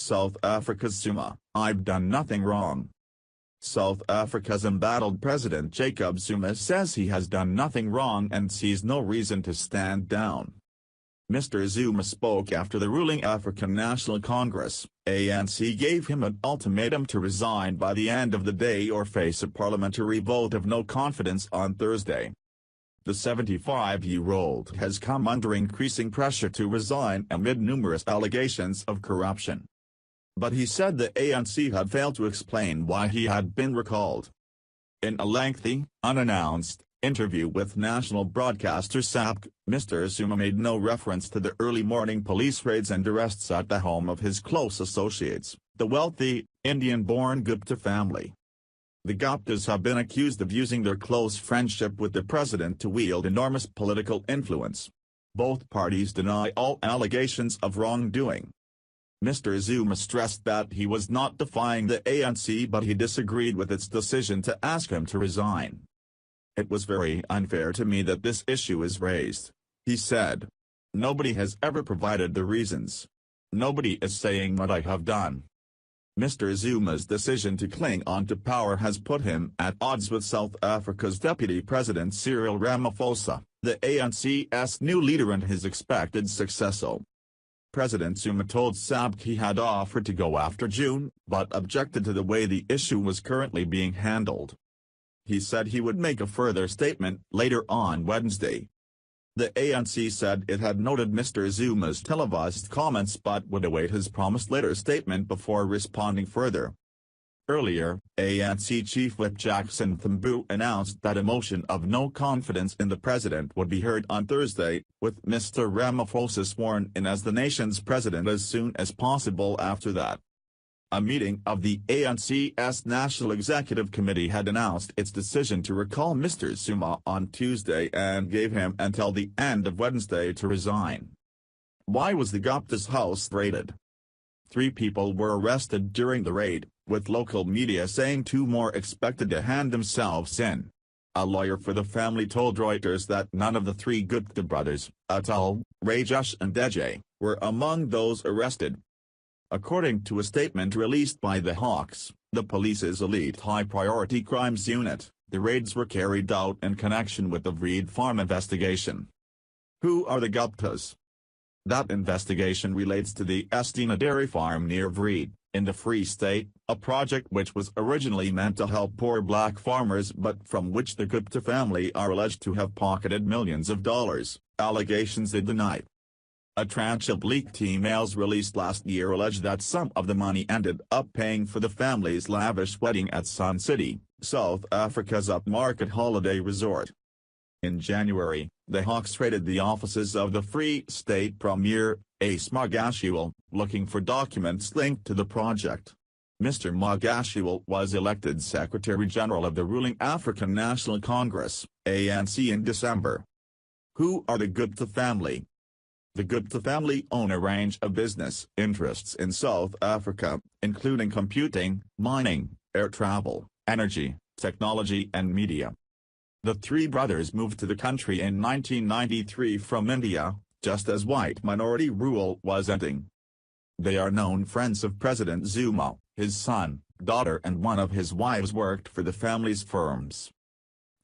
South Africa's Zuma, "I've done nothing wrong." South Africa's embattled President Jacob Zuma says he has done nothing wrong and sees no reason to stand down. Mr. Zuma spoke after the ruling African National Congress, ANC, gave him an ultimatum to resign by the end of the day or face a parliamentary vote of no confidence on Thursday. The 75-year-old has come under increasing pressure to resign amid numerous allegations of corruption. But he said the ANC had failed to explain why he had been recalled. In a lengthy, unannounced interview with national broadcaster SABC, Mr. Zuma made no reference to the early morning police raids and arrests at the home of his close associates, the wealthy, Indian-born Gupta family. The Guptas have been accused of using their close friendship with the president to wield enormous political influence. Both parties deny all allegations of wrongdoing. Mr. Zuma stressed that he was not defying the ANC, but he disagreed with its decision to ask him to resign. "It was very unfair to me that this issue is raised," he said. "Nobody has ever provided the reasons. Nobody is saying what I have done." Mr. Zuma's decision to cling on to power has put him at odds with South Africa's Deputy President Cyril Ramaphosa, the ANC's new leader and his expected successor. President Zuma told SABC he had offered to go after June, but objected to the way the issue was currently being handled. He said he would make a further statement later on Wednesday. The ANC said it had noted Mr. Zuma's televised comments but would await his promised later statement before responding further. Earlier, ANC Chief Whip Jackson Thembu announced that a motion of no confidence in the president would be heard on Thursday, with Mr. Ramaphosa sworn in as the nation's president as soon as possible after that. A meeting of the ANC's National Executive Committee had announced its decision to recall Mr. Zuma on Tuesday and gave him until the end of Wednesday to resign. Why was the Gupta's house raided? 3 people were arrested during the raid, with local media saying 2 more expected to hand themselves in. A lawyer for the family told Reuters that none of the 3 Gupta brothers, Atul, Rajesh and Ajay, were among those arrested. According to a statement released by the Hawks, the police's elite high-priority crimes unit, the raids were carried out in connection with the Vreed Farm investigation. Who are the Guptas? That investigation relates to the Estina dairy farm near Vreed, in the Free State, a project which was originally meant to help poor black farmers but from which the Gupta family are alleged to have pocketed millions of dollars, allegations they denied. A tranche of leaked emails released last year alleged that some of the money ended up paying for the family's lavish wedding at Sun City, South Africa's upmarket holiday resort. In January, the Hawks raided the offices of the Free State Premier, Ace Magashule, looking for documents linked to the project. Mr. Magashule was elected Secretary General of the ruling African National Congress, ANC, in December. Who are the Gupta family? The Gupta family own a range of business interests in South Africa, including computing, mining, air travel, energy, technology and media. The 3 brothers moved to the country in 1993 from India, just as white minority rule was ending. They are known friends of President Zuma. His son, daughter and one of his wives worked for the family's firms.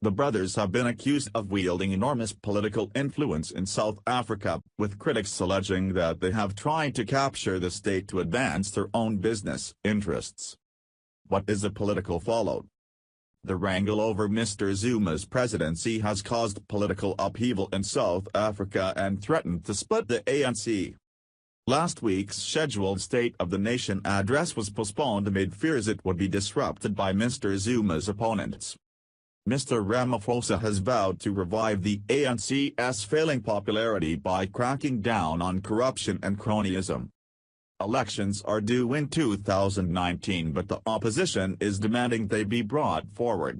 The brothers have been accused of wielding enormous political influence in South Africa, with critics alleging that they have tried to capture the state to advance their own business interests. What is the political fallout? The wrangle over Mr. Zuma's presidency has caused political upheaval in South Africa and threatened to split the ANC. Last week's scheduled State of the Nation address was postponed amid fears it would be disrupted by Mr. Zuma's opponents. Mr. Ramaphosa has vowed to revive the ANC's failing popularity by cracking down on corruption and cronyism. Elections are due in 2019, but the opposition is demanding they be brought forward.